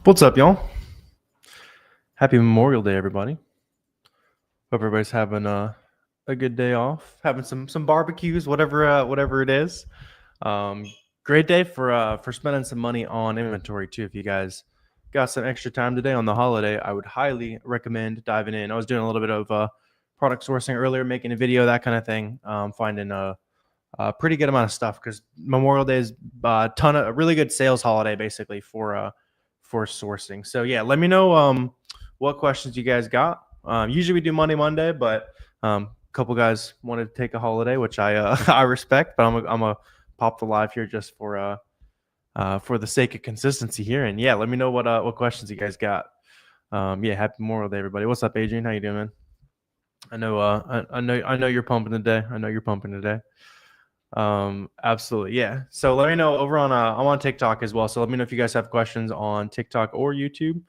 What's up, y'all? Happy Memorial Day, everybody. Hope everybody's having a good day off, having some barbecues, whatever it is. Great day for spending some money on inventory too. If you guys got some extra time today on the holiday, I would highly recommend diving in. I was doing a little bit of product sourcing earlier, making a video, that kind of thing. Finding a pretty good amount of stuff because Memorial Day is a really good sales holiday basically for sourcing. So yeah, let me know what questions you guys got. Usually we do Monday, but a couple guys wanted to take a holiday, which I I respect. But I'm a pop the live here just for the sake of consistency here. And yeah, let me know what questions you guys got. Yeah, happy Memorial Day, everybody. What's up, Adrian? How you doing, man? I know I know you're pumping today. I know you're pumping today. Absolutely, yeah. So let me know over on I'm on TikTok as well. So let me know if you guys have questions on TikTok or YouTube.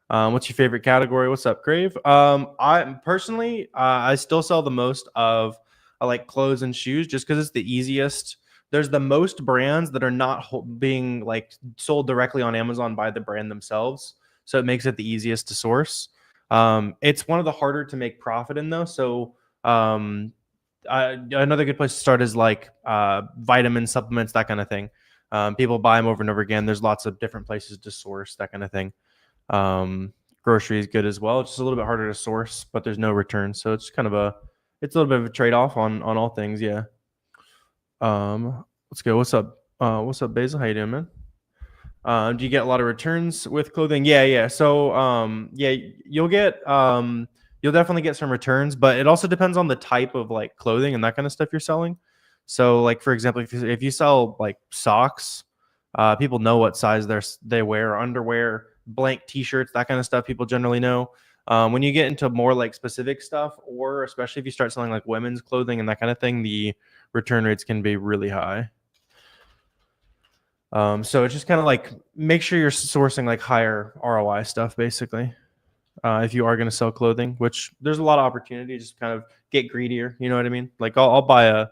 What's your favorite category? What's up, Crave? I personally, I still sell the most of like clothes and shoes just because it's the easiest. There's the most brands that are not being like sold directly on Amazon by the brand themselves, so it makes it the easiest to source. It's one of the harder to make profit in though. So another good place to start is like vitamins, supplements, that kind of thing. People buy them over and over again. There's lots of different places to source that kind of thing. Grocery is good as well. It's just a little bit harder to source, but there's no return, so it's kind of it's a little bit of a trade-off on all things. Yeah. Let's go. What's up? What's up, Basil? How you doing, man? Do you get a lot of returns with clothing? Yeah. So yeah, you'll definitely get some returns, but it also depends on the type of like clothing and that kind of stuff you're selling. So like for example, if you sell like socks, people know what size they wear, underwear, blank t-shirts, that kind of stuff people generally know. When you get into more like specific stuff, or especially if you start selling like women's clothing and that kind of thing, the return rates can be really high. So it's just kind of like make sure you're sourcing like higher ROI stuff basically. If you are going to sell clothing, which there's a lot of opportunity, just kind of get greedier. You know what I mean? Like I'll buy a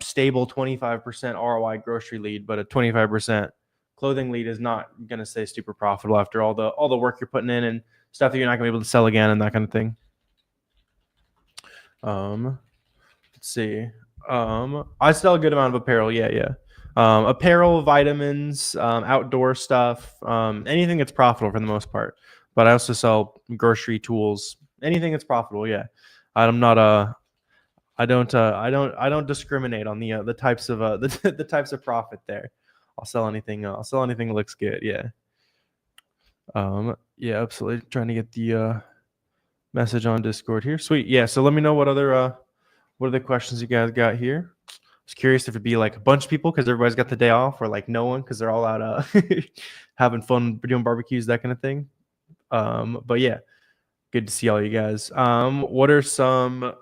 stable 25% ROI grocery lead, but a 25% clothing lead is not going to stay super profitable after all the work you're putting in and stuff that you're not going to be able to sell again and that kind of thing. Let's see. I sell a good amount of apparel. Yeah. Apparel, vitamins, outdoor stuff, anything that's profitable for the most part. But I also sell grocery tools, anything that's profitable. Yeah, I'm not I don't discriminate on the types of the types of profit there. I'll sell anything. I'll sell anything that looks good. Yeah. Yeah, absolutely. Trying to get the message on Discord here. Sweet. Yeah. So let me know what other questions you guys got here. I was curious if it'd be like a bunch of people because everybody's got the day off, or like no one because they're all out having fun doing barbecues, that kind of thing. But yeah, good to see all you guys. What are some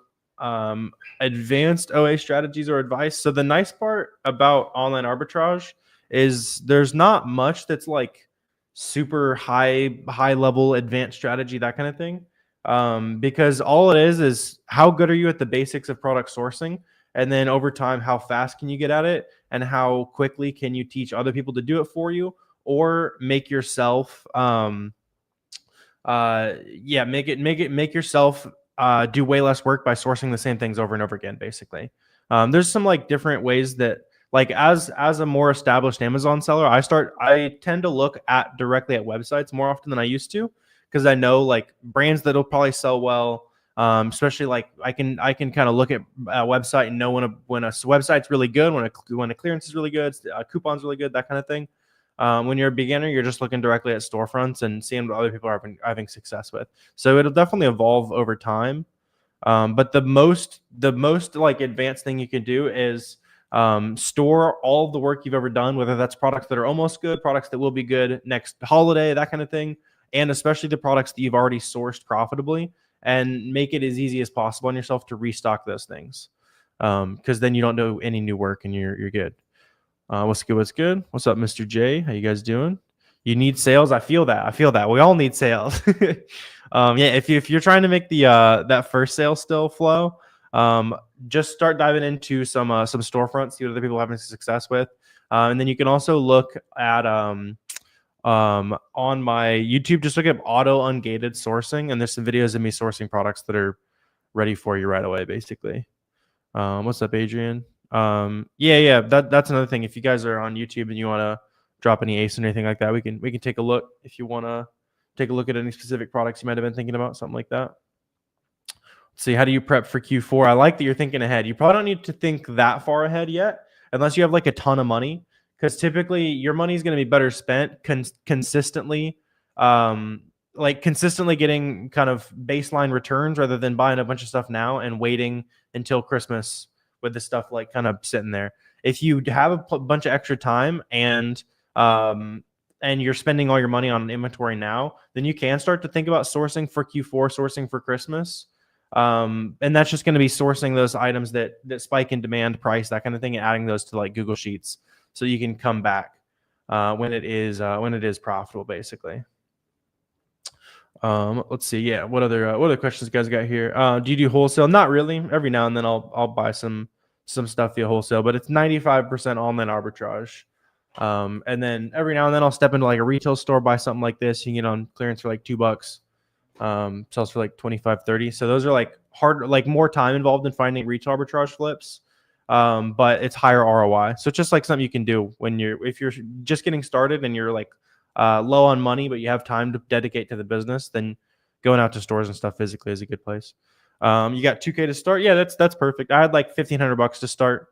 advanced OA strategies or advice? So the nice part about online arbitrage is there's not much that's like super high level advanced strategy, that kind of thing. Because all it is how good are you at the basics of product sourcing, and then over time, how fast can you get at it, and how quickly can you teach other people to do it for you, or make yourself make yourself do way less work by sourcing the same things over and over again, basically. There's some like different ways that, like, as a more established Amazon seller, I tend to look at directly at websites more often than I used to, because I know like brands that'll probably sell well. Especially like I can kind of look at a website and know when a website's really good, when a clearance is really good, a coupon's really good, that kind of thing. When you're a beginner, you're just looking directly at storefronts and seeing what other people are having success with. So it'll definitely evolve over time. But the most like advanced thing you can do is store all of the work you've ever done, whether that's products that are almost good, products that will be good next holiday, that kind of thing, and especially the products that you've already sourced profitably, and make it as easy as possible on yourself to restock those things. Because then you don't do any new work and you're good. What's good? What's up, Mr. J? How you guys doing? You need sales. I feel that. We all need sales. Yeah, if you're trying to make the that first sale still flow, just start diving into some storefronts, see what other people are having success with, and then you can also look at On my YouTube, just look up auto ungated sourcing, and there's some videos of me sourcing products that are ready for you right away, basically. What's up, Adrian? Yeah, that's another thing. If you guys are on YouTube and you want to drop any ACE or anything like that, we can take a look. If you want to take a look at any specific products you might have been thinking about, something like that. Let's see, how do you prep for Q4? I like that you're thinking ahead. You probably don't need to think that far ahead yet, unless you have like a ton of money, because typically your money is going to be better spent consistently, like consistently getting kind of baseline returns rather than buying a bunch of stuff now and waiting until Christmas with the stuff like kind of sitting there. If you have a bunch of extra time and you're spending all your money on inventory now, then you can start to think about sourcing for Q4, sourcing for Christmas. And that's just going to be sourcing those items that spike in demand, price, that kind of thing, and adding those to like Google Sheets so you can come back when it is profitable, basically. Let's see. Yeah, what other questions you guys got here? Do you do wholesale? Not really. Every now and then I'll buy some stuff via wholesale, but it's 95% online arbitrage. And then every now and then I'll step into like a retail store, buy something like this. You can get on clearance for like $2. Sells for like 25-30. So those are like hard, like more time involved in finding retail arbitrage flips, but it's higher ROI. So it's just like something you can do if you're just getting started and you're like low on money, but you have time to dedicate to the business, then going out to stores and stuff physically is a good place. You got $2K to start. Yeah, that's perfect. I had like $1,500 to start.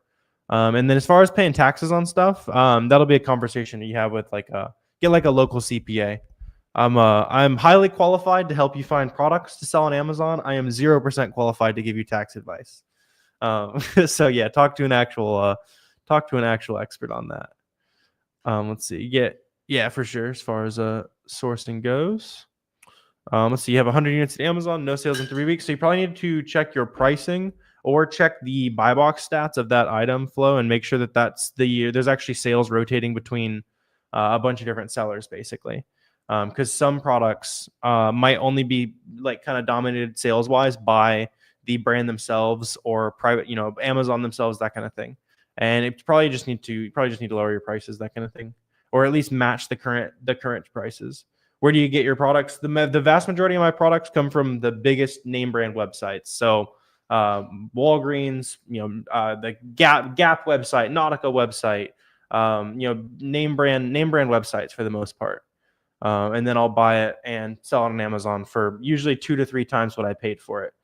And then as far as paying taxes on stuff, that'll be a conversation you have with get like a local CPA. I'm highly qualified to help you find products to sell on Amazon. I am 0% qualified to give you tax advice. So yeah, talk to an actual expert on that. Let's see. Yeah, for sure. As far as sourcing goes, let's see. You have 100 units at Amazon, no sales in 3 weeks. So you probably need to check your pricing or check the buy box stats of that item flow and make sure that there's actually sales rotating between a bunch of different sellers, basically. Because some products might only be like kind of dominated sales wise by the brand themselves or private, Amazon themselves, that kind of thing. And it probably just need to lower your prices, that kind of thing, or at least match the current prices. Where do you get your products? The vast majority of my products come from the biggest name brand websites. So Walgreens, the Gap website, Nautica website, name brand websites for the most part. And then I'll buy it and sell it on Amazon for usually 2 to 3 times what I paid for it.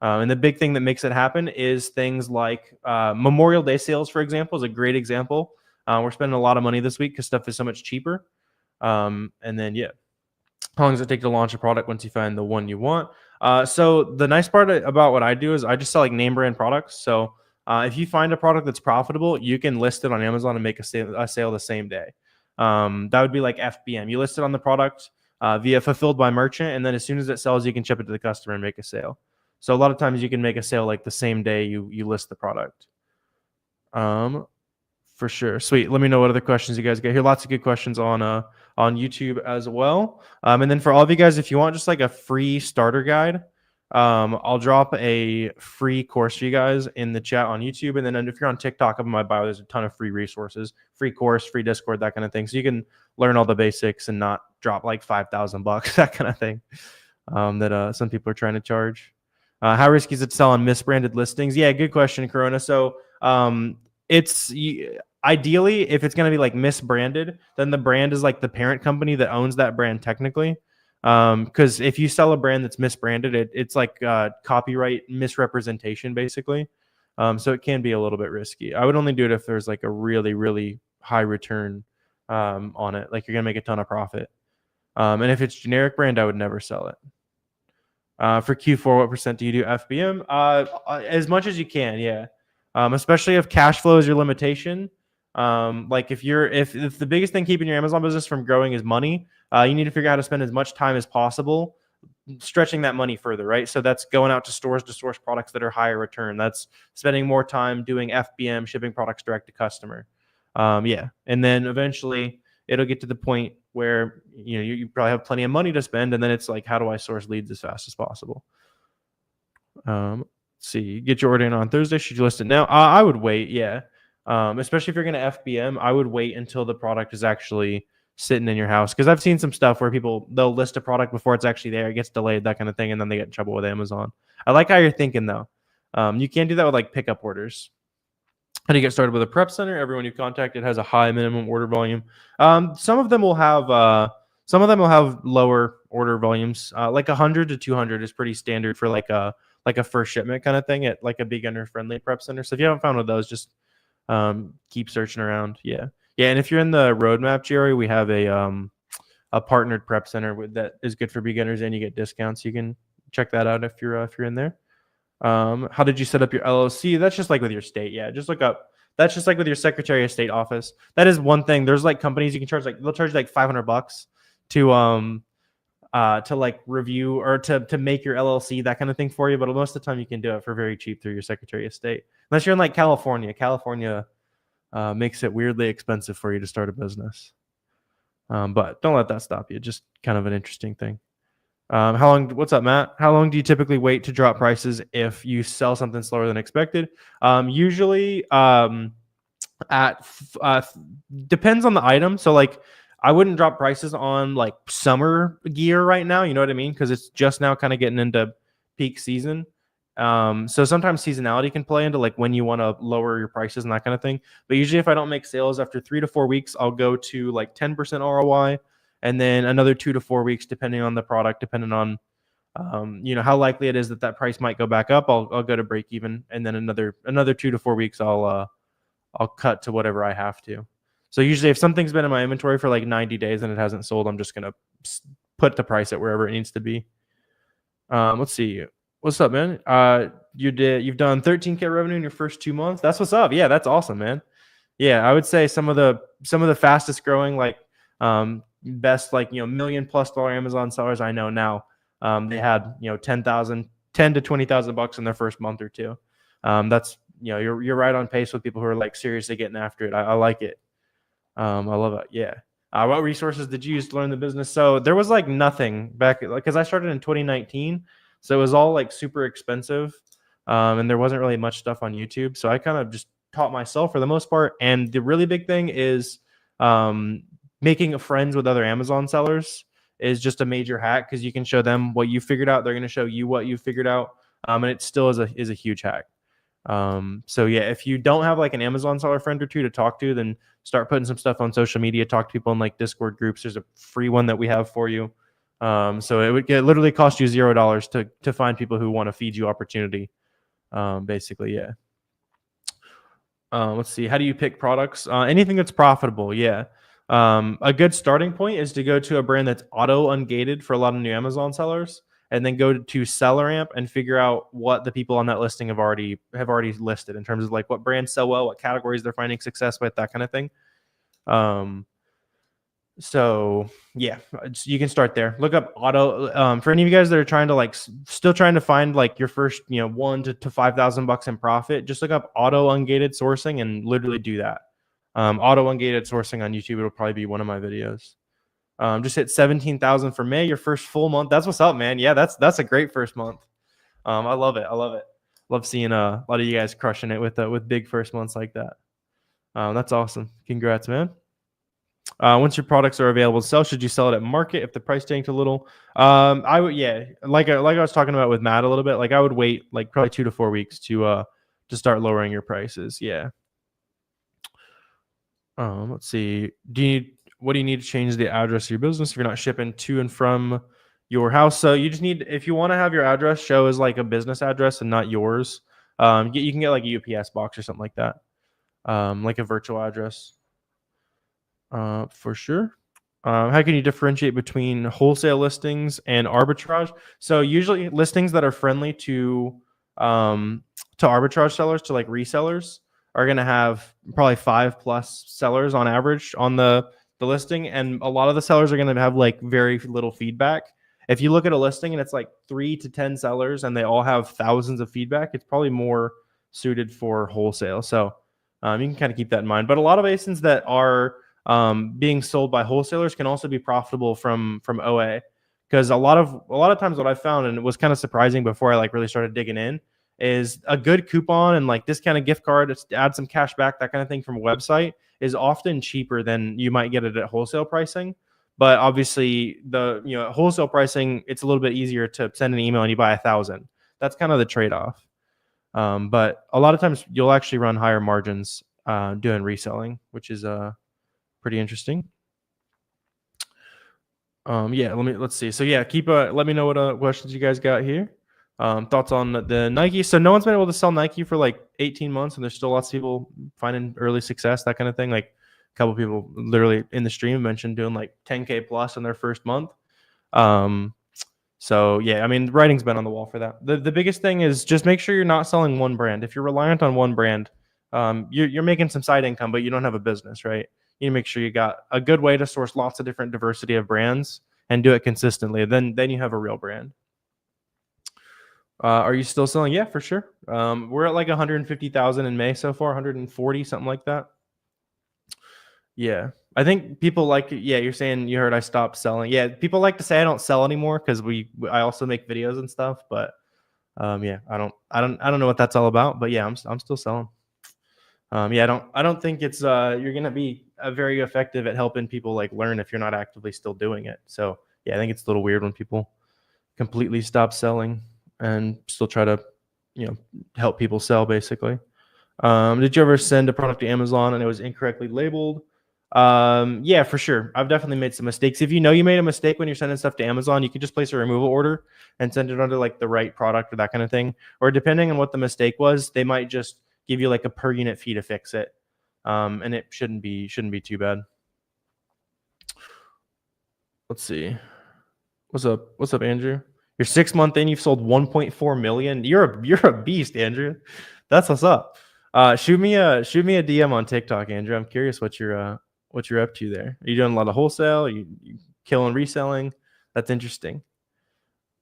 And the big thing that makes it happen is things like Memorial Day sales, for example, is a great example. We're spending a lot of money this week because stuff is so much cheaper. And then, yeah, how long does it take to launch a product once you find the one you want? So the nice part about what I do is I just sell like name brand products. So if you find a product that's profitable, you can list it on Amazon and make a sale the same day. That would be like FBM. You list it on the product via fulfilled by merchant, and then as soon as it sells, you can ship it to the customer and make a sale. So a lot of times you can make a sale like the same day you list the product. For sure. Sweet. Let me know what other questions you guys get here. Lots of good questions on YouTube as well. And then for all of you guys, if you want just like a free starter guide, I'll drop a free course for you guys in the chat on YouTube. And then if you're on TikTok, up in my bio, there's a ton of free resources, free course, free Discord, that kind of thing. So you can learn all the basics and not drop like $5,000, that kind of thing, that some people are trying to charge. How risky is it to sell on misbranded listings? Yeah, good question, Corona. So it's ideally, if it's going to be like misbranded, then the brand is like the parent company that owns that brand technically. Because if you sell a brand that's misbranded, it's like copyright misrepresentation, basically. So it can be a little bit risky. I would only do it if there's like a really, really high return on it, like you're gonna make a ton of profit. And if it's generic brand, I would never sell it. For Q4, what percent do you do FBM? As much as you can, yeah. Especially if cash flow is your limitation. Like if the biggest thing keeping your Amazon business from growing is money, you need to figure out how to spend as much time as possible stretching that money further, right? So that's going out to stores to source products that are higher return. That's spending more time doing FBM, shipping products direct to customer. Yeah. And then eventually it'll get to the point where you probably have plenty of money to spend, and then it's like, how do I source leads as fast as possible? Let's see, get your order in on Thursday. Should you list it now? I would wait, yeah. Especially if you're going to FBM, I would wait until the product is actually sitting in your house. Because I've seen some stuff where they'll list a product before it's actually there, it gets delayed, that kind of thing, and then they get in trouble with Amazon. I like how you're thinking though. You can't do that with like pickup orders. How do you get started with a prep center? Everyone you contacted has a high minimum order volume. Some of them will have lower order volumes. Like 100 to 200 is pretty standard for like a first shipment kind of thing at like a beginner friendly prep center. So if you haven't found one of those, just keep searching around. Yeah. And if you're in the roadmap, Jerry, we have a partnered prep center that is good for beginners, and you get discounts. You can check that out if you're in there. How did you set up your LLC? That's just like with your state. Yeah, just look up. That's just like with your Secretary of State office. That is one thing. There's like companies you can charge, like they'll charge like $500 to like review or to make your LLC, that kind of thing for you. But most of the time you can do it for very cheap through your Secretary of State. Unless you're in like California. California makes it weirdly expensive for you to start a business. But don't let that stop you. Just kind of an interesting thing. What's up, Matt? How long do you typically wait to drop prices if you sell something slower than expected? Usually depends on the item. So like I wouldn't drop prices on like summer gear right now. You know what I mean? Because it's just now kind of getting into peak season. So sometimes seasonality can play into like when you want to lower your prices and that kind of thing. But usually if I don't make sales after 3 to 4 weeks, I'll go to like 10% ROI. And then another 2 to 4 weeks, depending on the product, depending on, how likely it is that price might go back up. I'll go to break even, and then another 2 to 4 weeks, I'll cut to whatever I have to. So usually, if something's been in my inventory for like 90 days and it hasn't sold, I'm just gonna put the price at wherever it needs to be. Let's see. What's up, man? You've done 13K revenue in your first 2 months. That's what's up. Yeah, that's awesome, man. Yeah, I would say some of the fastest growing like best like $1 million+ Amazon sellers I know now, they had $10,000 to $20,000 in their first month or two. That's you're right on pace with people who are like seriously getting after it. I like it. I love it. Yeah. What resources did you use to learn the business? So there was like nothing back, because I started in 2019, so it was all like super expensive, and there wasn't really much stuff on YouTube. So I kind of just taught myself for the most part. And the really big thing is making friends with other Amazon sellers is just a major hack, because you can show them what you figured out. They're going to show you what you figured out. And it still is a huge hack. So yeah, if you don't have like an Amazon seller friend or two to talk to, then start putting some stuff on social media, talk to people in like Discord groups. There's a free one that we have for you. So it would literally cost you $0 to find people who want to feed you opportunity. Basically, yeah. Let's see. How do you pick products? Anything that's profitable. Yeah. A good starting point is to go to a brand that's auto ungated for a lot of new Amazon sellers, and then go to SellerAmp and figure out what the people on that listing have already listed in terms of like what brands sell well, what categories they're finding success with, that kind of thing. So yeah, you can start there. Look up auto. For any of you guys that are trying to like still trying to find like your first $1,000 to $5,000 in profit, just look up auto ungated sourcing and literally do that. Auto ungated sourcing on YouTube, it'll probably be one of my videos. Just hit 17,000 for May, your first full month. That's what's up, man. Yeah, that's a great first month. I love it. Love seeing a lot of you guys crushing it with big first months like that. That's awesome. Congrats, man. Once your products are available to sell, should you sell it at market if the price tanked a little? I would, yeah, like I was talking about with Matt a little bit. Like I would wait like probably 2 to 4 weeks to start lowering your prices. Yeah. Let's see. What do you need to change the address of your business if you're not shipping to and from your house? So you just need, if you want to have your address show as like a business address and not yours, you can get like a UPS box or something like that, like a virtual address, for sure. How can you differentiate between wholesale listings and arbitrage? So usually listings that are friendly to arbitrage sellers, to like resellers, are going to have probably 5+ sellers on average on the listing. And a lot of the sellers are going to have like very little feedback. If you look at a listing and it's like 3 to 10 sellers and they all have thousands of feedback, it's probably more suited for wholesale. So you can kind of keep that in mind. But a lot of ASINs that are being sold by wholesalers can also be profitable from OA, because a lot of times what I found, and it was kind of surprising before I like really started digging in, is a good coupon and like discounted gift card, add some cash back, that kind of thing from a website is often cheaper than you might get it at wholesale pricing. But obviously at wholesale pricing, it's a little bit easier to send an email and you buy 1,000. That's kind of the trade-off. But a lot of times you'll actually run higher margins doing reselling, which is pretty interesting. Let's see. So yeah, let me know what questions you guys got here. Thoughts on the Nike. So no one's been able to sell Nike for like 18 months, and there's still lots of people finding early success, that kind of thing. Like a couple people literally in the stream mentioned doing like 10K plus in their first month. So yeah, I mean, writing's been on the wall for that. The biggest thing is just make sure you're not selling one brand. If you're reliant on one brand, you're making some side income, but you don't have a business, right? You need to make sure you got a good way to source lots of different diversity of brands and do it consistently. Then you have a real brand. Are you still selling? Yeah, for sure. We're at like 150,000 in May so far, 140, something like that. Yeah. I think people you're saying you heard I stopped selling. Yeah, people like to say I don't sell anymore because I also make videos and stuff, but yeah, I don't know what that's all about, but yeah, I'm still selling. Yeah, I don't think it's you're gonna be very effective at helping people like learn if you're not actively still doing it. So yeah, I think it's a little weird when people completely stop selling and still try to help people sell basically. Did you ever send a product to Amazon and it was incorrectly labeled? Yeah, for sure. I've definitely made some mistakes. If you know you made a mistake when you're sending stuff to Amazon, you can just place a removal order and send it under like the right product or that kind of thing. Or depending on what the mistake was, they might just give you like a per unit fee to fix it. And it shouldn't be too bad. Let's see. What's up, Andrew? You're 6 months in, you've sold 1.4 million. You're a beast, Andrew. That's what's up. Shoot me a DM on TikTok, Andrew. I'm curious what you're up to there. Are you doing a lot of wholesale? Are you killing reselling? That's interesting.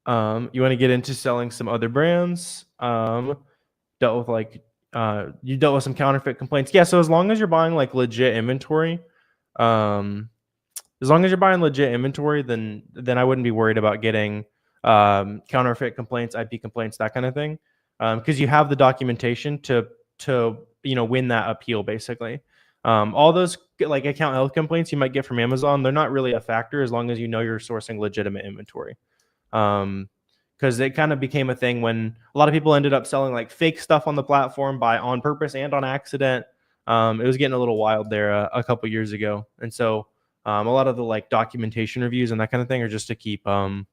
You want to get into selling some other brands? You dealt with some counterfeit complaints. Yeah, so as long as you're buying like legit inventory, then I wouldn't be worried about getting counterfeit complaints, IP complaints, that kind of thing, because you have the documentation to win that appeal basically. All those like account health complaints you might get from Amazon, they're not really a factor as long as you know you're sourcing legitimate inventory. Because it kind of became a thing when a lot of people ended up selling like fake stuff on the platform on purpose and on accident. It was getting a little wild there a couple years ago, and so a lot of the like documentation reviews and that kind of thing are just to keep the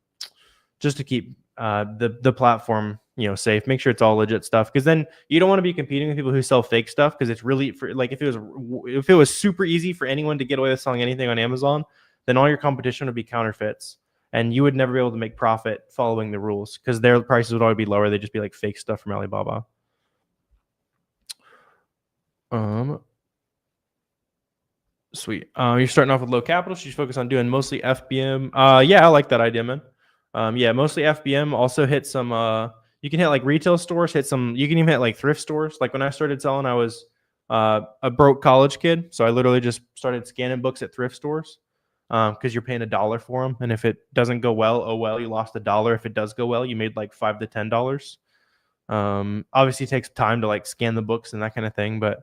platform safe. Make sure it's all legit stuff, because then you don't want to be competing with people who sell fake stuff, because it's really if it was super easy for anyone to get away with selling anything on Amazon, then all your competition would be counterfeits and you would never be able to make profit following the rules, because their prices would always be lower. They'd just be like fake stuff from Alibaba. Sweet. You're starting off with low capital, so you focus on doing mostly FBM. Yeah, I like that idea, man. Yeah, mostly FBM. Also hit some you can hit like retail stores, you can even hit like thrift stores. Like when I started selling, I was a broke college kid, so I literally just started scanning books at thrift stores, because you're paying $1 for them, and if it doesn't go well, oh well, you lost $1. If it does go well, you made like $5 to $10. Obviously it takes time to like scan the books and that kind of thing, but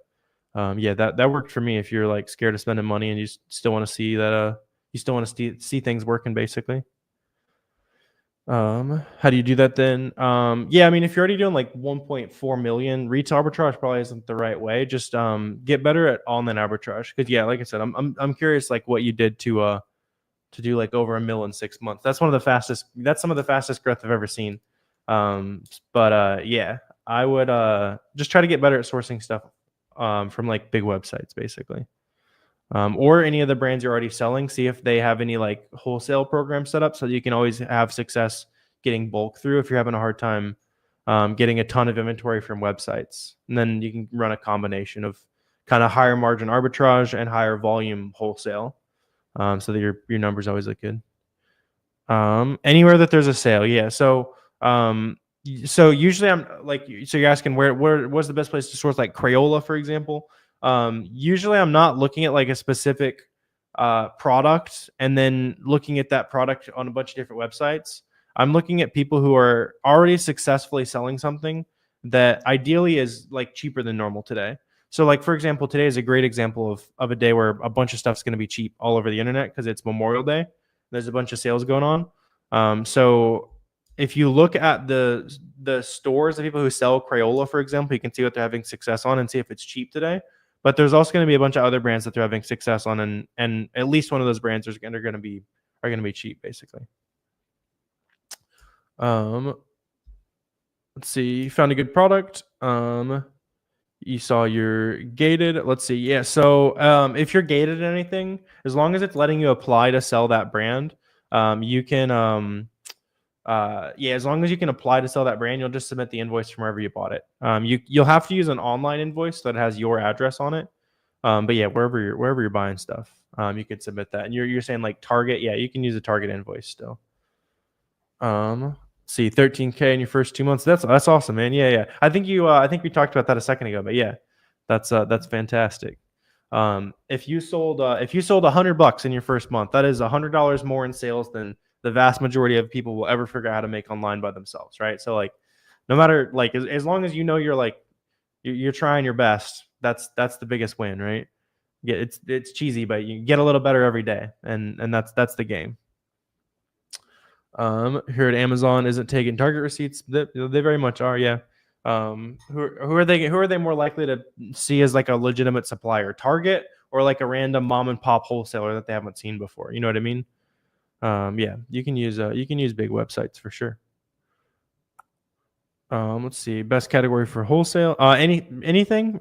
yeah, that worked for me. If you're like scared of spending money and you still want to see that see things working basically. How do you do that then? Yeah, I mean, if you're already doing like 1.4 million, retail arbitrage probably isn't the right way. Just get better at online arbitrage, because yeah, like I said, I'm curious like what you did to do like over $1 million in 6 months. That's some of the fastest growth I've ever seen. Yeah, I would just try to get better at sourcing stuff from like big websites basically, or any of the brands you're already selling. See if they have any like wholesale programs set up so that you can always have success getting bulk through if you're having a hard time getting a ton of inventory from websites. And then you can run a combination of kind of higher margin arbitrage and higher volume wholesale, so that your numbers always look good. Anywhere that there's a sale, yeah. So usually you're asking what's the best place to source like Crayola, for example. Usually I'm not looking at like a specific product and then looking at that product on a bunch of different websites. I'm looking at people who are already successfully selling something that ideally is like cheaper than normal today. So like, for example, today is a great example of a day where a bunch of stuff's going to be cheap all over the internet because it's Memorial Day. There's a bunch of sales going on. So if you look at the stores of people who sell Crayola, for example, you can see what they're having success on and see if it's cheap today. But there's also going to be a bunch of other brands that they're having success on, and at least one of those brands are going to be cheap, basically. Let's see. You found a good product. You saw your gated. Let's see. Yeah. So if you're gated in anything, as long as it's letting you apply to sell that brand, you can as long as you can apply to sell that brand, you'll just submit the invoice from wherever you bought it. You'll have to use an online invoice that has your address on it. But yeah, wherever you're buying stuff, you could submit that. And you're saying like Target, yeah, you can use a Target invoice still. See, 13K in your first 2 months. That's awesome, man. Yeah. I think we talked about that a second ago, but yeah, that's fantastic. If you sold $100 in your first month, that is $100 more in sales than the vast majority of people will ever figure out how to make online by themselves, right? So like, no matter like as long as you know you're trying your best, that's the biggest win, right? Yeah, it's cheesy, but you get a little better every day, and that's the game. Here at Amazon isn't taking Target receipts. They very much are, yeah. Who are they more likely to see as like a legitimate supplier, Target or like a random mom and pop wholesaler that they haven't seen before? You know what I mean? Yeah, you can use big websites for sure. Let's see, best category for wholesale. Anything.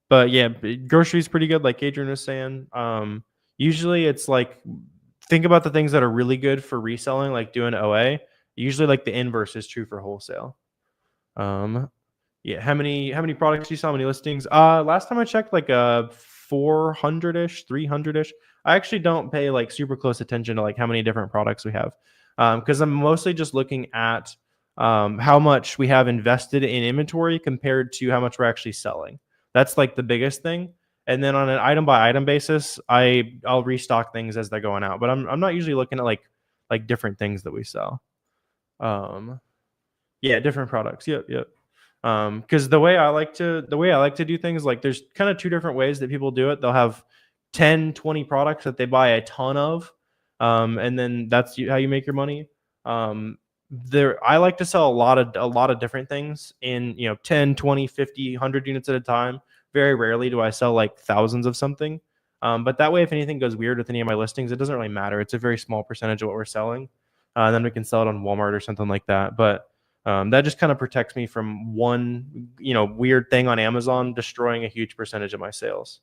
But yeah, groceries pretty good, like Adrian was saying. Usually it's like, think about the things that are really good for reselling, like doing OA. Usually like the inverse is true for wholesale. Yeah, how many products do you sell? How many listings? Last time I checked, like 400-ish, 300-ish. I actually don't pay like super close attention to like how many different products we have, because I'm mostly just looking at how much we have invested in inventory compared to how much we're actually selling. That's like the biggest thing. And then on an item by item basis, I'll restock things as they're going out. But I'm not usually looking at like different things that we sell. Yeah, different products. Yep. Because the way I like to do things, like there's kind of two different ways that people do it. They'll have 10, 20 products that they buy a ton of, and then that's how you make your money. I like to sell a lot of different things in 10, 20, 50, 100 units at a time. Very rarely do I sell like thousands of something. But that way, if anything goes weird with any of my listings, it doesn't really matter. It's a very small percentage of what we're selling. And then we can sell it on Walmart or something like that. But that just kind of protects me from one, weird thing on Amazon destroying a huge percentage of my sales.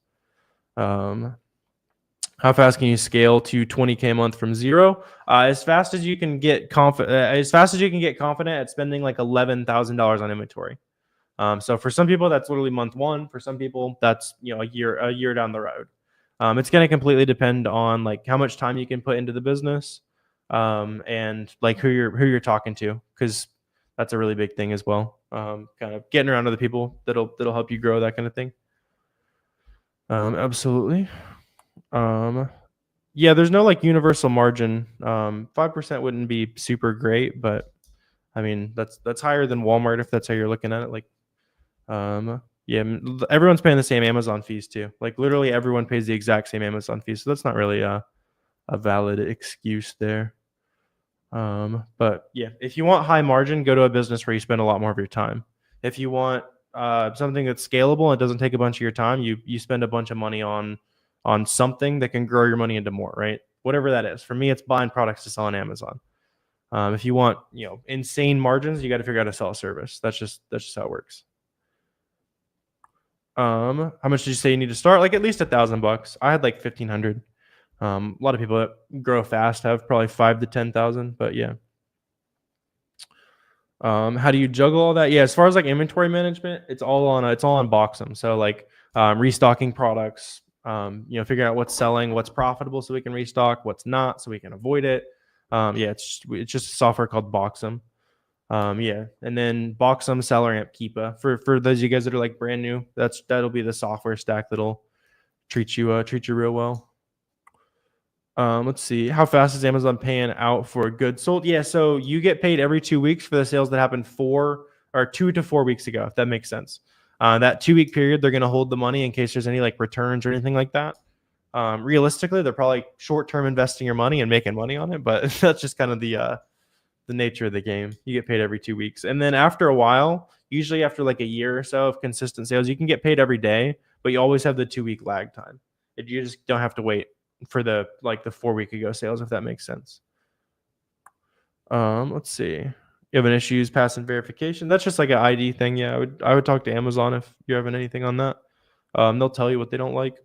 How fast can you scale to 20K a month from zero? As fast as you can get confident. As fast as you can get confident at spending like $11,000 on inventory. So for some people, that's literally month one. For some people, that's a year down the road. It's going to completely depend on like how much time you can put into the business, and like who you're talking to, because that's a really big thing as well. Kind of getting around other people that'll help you grow, that kind of thing. Absolutely. Yeah, there's no like universal margin. 5% wouldn't be super great, but I mean that's higher than Walmart if that's how you're looking at it. Like, yeah, everyone's paying the same Amazon fees too. Like literally everyone pays the exact same Amazon fees, so that's not really a valid excuse there. But yeah, if you want high margin, go to a business where you spend a lot more of your time. If you want something that's scalable and doesn't take a bunch of your time, you spend a bunch of money on something that can grow your money into more, right? Whatever that is. For me, it's buying products to sell on Amazon. If you want insane margins, you got to figure out how to sell a service. That's just how it works. How much did you say you need to start? Like at least $1,000. I had like 1,500. A lot of people that grow fast have probably 5,000 to 10,000, but yeah. How do you juggle all that? Yeah, as far as like inventory management, it's all on Boxem. So like restocking products, figuring out what's selling, what's profitable so we can restock, what's not so we can avoid it. Yeah, it's just a software called Boxem. Yeah, and then Boxem, SellerAmp, Keepa. For those of you guys that are like brand new, that'll be the software stack that'll treat you real well. Let's see. How fast is Amazon paying out for goods sold? Yeah, so you get paid every 2 weeks for the sales that happen for or 2 to 4 weeks ago, if that makes sense. That 2 week period, they're going to hold the money in case there's any like returns or anything like that. Realistically, they're probably short-term investing your money and making money on it, but that's just kind of the nature of the game. You get paid every 2 weeks. And then after a while, usually after like a year or so of consistent sales, you can get paid every day, but you always have the 2 week lag time. You just don't have to wait for the 4 week ago sales, if that makes sense. Let's see. You having issues passing verification? That's just like an ID thing. Yeah, I would talk to Amazon if you're having anything on that. They'll tell you what they don't like.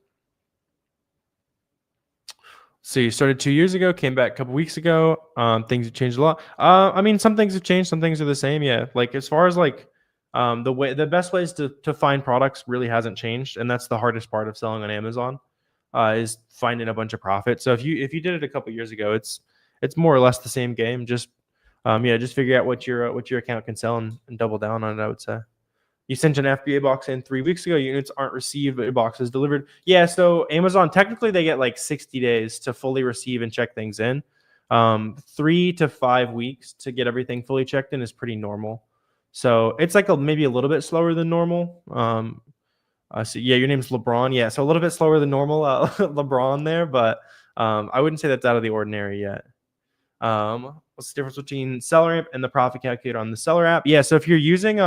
So you started 2 years ago, came back a couple weeks ago. Things have changed a lot. I mean, some things have changed, some things are the same. Yeah, like as far as like the best ways to find products really hasn't changed, and that's the hardest part of selling on Amazon, is finding a bunch of profit. So if you did it a couple years ago, it's more or less the same game. Just just figure out what your account can sell and double down on it, I would say. You sent an FBA box in 3 weeks ago. Units aren't received, but a box is delivered. Yeah, so Amazon, technically they get like 60 days to fully receive and check things in. 3 to 5 weeks to get everything fully checked in is pretty normal. So it's like maybe a little bit slower than normal. So yeah, your name's LeBron. Yeah, so a little bit slower than normal, LeBron there, but I wouldn't say that's out of the ordinary yet. What's the difference between Seller Amp and the profit calculator on the Seller app? Yeah, so if you're using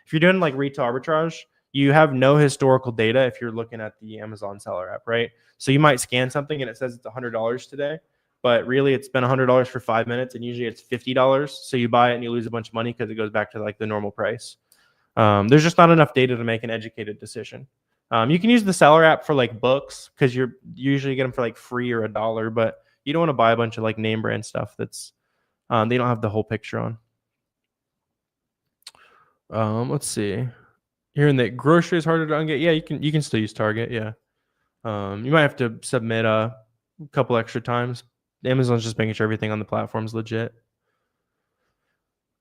if you're doing like retail arbitrage, you have no historical data if you're looking at the Amazon Seller app, right? So you might scan something and it says it's $100 today, but really it's been $100 for 5 minutes, and usually it's $50. So you buy it and you lose a bunch of money because it goes back to like the normal price. There's just not enough data to make an educated decision. You can use the Seller app for like books because you usually get them for like free or $1, but you don't want to buy a bunch of like name brand stuff that's they don't have the whole picture on. Let's see. Hearing that grocery is harder to ungate. Yeah, you can still use Target. Yeah. You might have to submit a couple extra times. Amazon's just making sure everything on the platform is legit.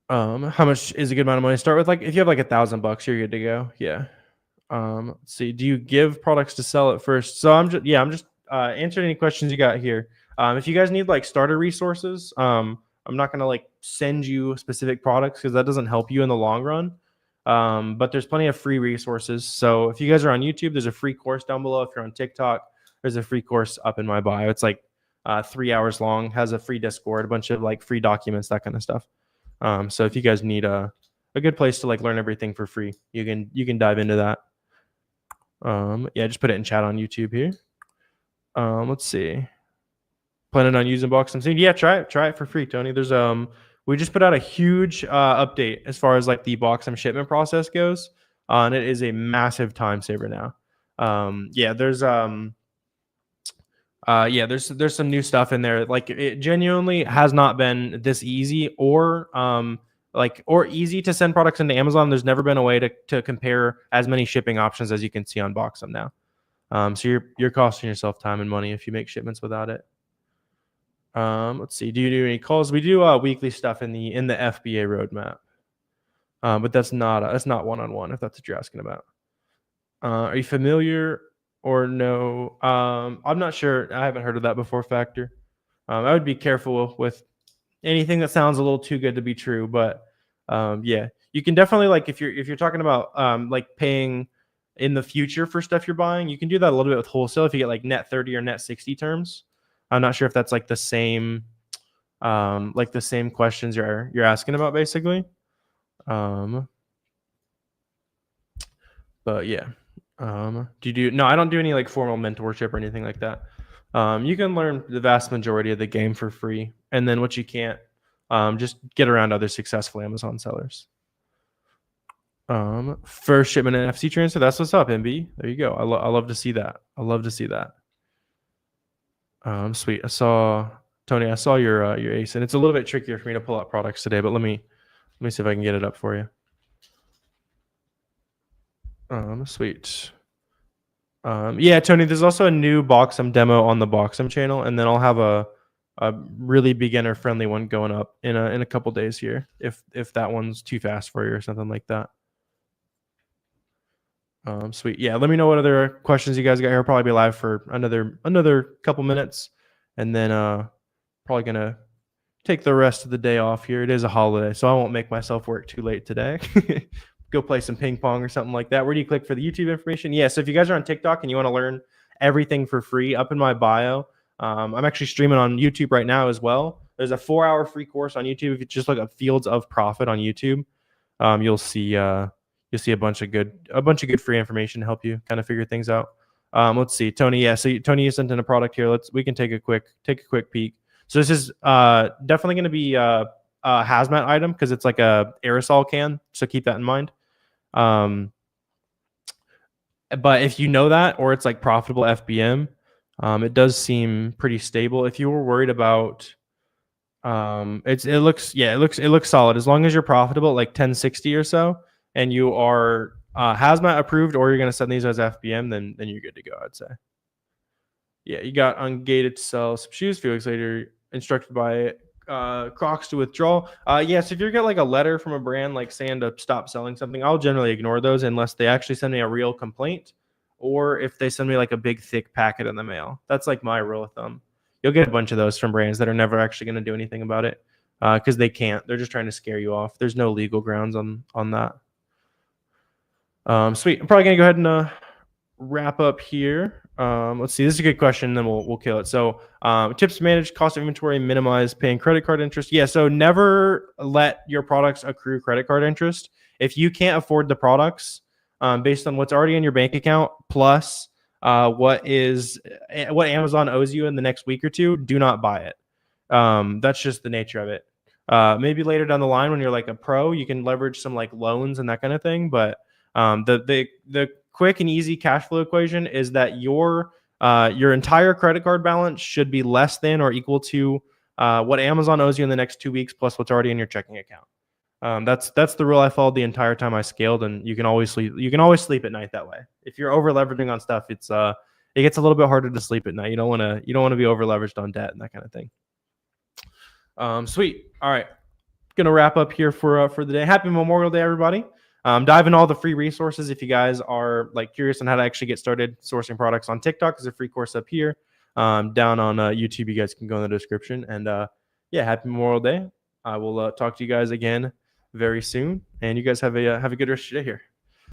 How much is a good amount of money to start with? Like if you have like $1,000, you're good to go. Yeah. Let's see. Do you give products to sell at first? So I'm just answering any questions you got here. If you guys need like starter resources, I'm not gonna like send you specific products because that doesn't help you in the long run. But there's plenty of free resources. So if you guys are on YouTube, there's a free course down below. If you're on TikTok, there's a free course up in my bio. It's like 3 hours long, has a free Discord, a bunch of like free documents, that kind of stuff. So if you guys need a good place to like learn everything for free, you can dive into that. Yeah, just put it in chat on YouTube here. Let's see. Planning on using Box soon? Yeah, try it for free, Tony. There's we just put out a huge update as far as like the box and shipment process goes, and it is a massive time saver now. There's some new stuff in there. Like it genuinely has not been this easy or easy to send products into Amazon. There's never been a way to compare as many shipping options as you can see on Boxum now. So you're costing yourself time and money if you make shipments without it. Let's see. Do you do any calls? We do weekly stuff in the FBA roadmap, but that's not one-on-one. If that's what you're asking about. Are you familiar or no? I'm not sure. I haven't heard of that before. Factor. I would be careful with anything that sounds a little too good to be true, but yeah, you can definitely like if you're talking about like paying in the future for stuff you're buying, you can do that a little bit with wholesale if you get like net 30 or net 60 terms. I'm not sure if that's like the same questions you're asking about basically. But yeah. No, I don't do any like formal mentorship or anything like that. You can learn the vast majority of the game for free, and then what you can't, just get around other successful Amazon sellers. First shipment NFC transfer. That's what's up, MB. There you go. I love to see that. I love to see that. Sweet. I saw your ace, and it's a little bit trickier for me to pull out products today, but let me see if I can get it up for you. Sweet. Yeah, Tony, there's also a new Boxum demo on the Boxum channel, and then I'll have a really beginner friendly one going up in a couple days here if that one's too fast for you or something like that. Sweet. Yeah, let me know what other questions you guys got here. I'll probably be live for another couple minutes, and then probably gonna take the rest of the day off here. It is a holiday, so I won't make myself work too late today. Go play some ping pong or something like that. Where do you click for the YouTube information? Yeah, so if you guys are on TikTok and you want to learn everything for free, up in my bio, I'm actually streaming on YouTube right now as well. There's a 4-hour free course on YouTube. If you just look up Fields of Profit on YouTube, you'll see a bunch of good free information to help you kind of figure things out. Let's see, Tony. Yeah, so Tony, you sent in a product here. We can take a quick peek. So this is definitely going to be a hazmat item because it's like a aerosol can. So keep that in mind. But if you know that, or it's like profitable FBM, it does seem pretty stable. If you were worried about, it looks solid as long as you're profitable at like 1060 or so, and you are hazmat approved, or you're going to send these as FBM, then you're good to go, I'd say. Yeah, you got Ungated to sell some shoes. A few weeks later, instructed by Crocs to withdraw. Yes, if you get like a letter from a brand like saying to stop selling something, I'll generally ignore those unless they actually send me a real complaint, or if they send me like a big thick packet in the mail. That's like my rule of thumb. You'll get a bunch of those from brands that are never actually going to do anything about it because they can't. They're just trying to scare you off. There's no legal grounds on that. Sweet. I'm probably going to go ahead and wrap up here. Let's see. This is a good question. Then we'll kill it. So tips to manage cost of inventory, minimize paying credit card interest. Yeah. So never let your products accrue credit card interest. If you can't afford the products based on what's already in your bank account plus what Amazon owes you in the next week or two, do not buy it. That's just the nature of it. Maybe later down the line when you're like a pro, you can leverage some like loans and that kind of thing. But the quick and easy cash flow equation is that your entire credit card balance should be less than or equal to what Amazon owes you in the next 2 weeks plus what's already in your checking account. That's the rule I followed the entire time I scaled, and you can always sleep at night that way. If you're over leveraging on stuff, it gets a little bit harder to sleep at night. You don't want to be over leveraged on debt and that kind of thing. Sweet. All right, gonna wrap up here for the day. Happy Memorial Day, everybody. Dive in all the free resources if you guys are like curious on how to actually get started sourcing products on TikTok. There's a free course up here. Down on YouTube, you guys can go in the description. And yeah, happy Memorial Day. I will talk to you guys again very soon. And you guys have a good rest of your day here.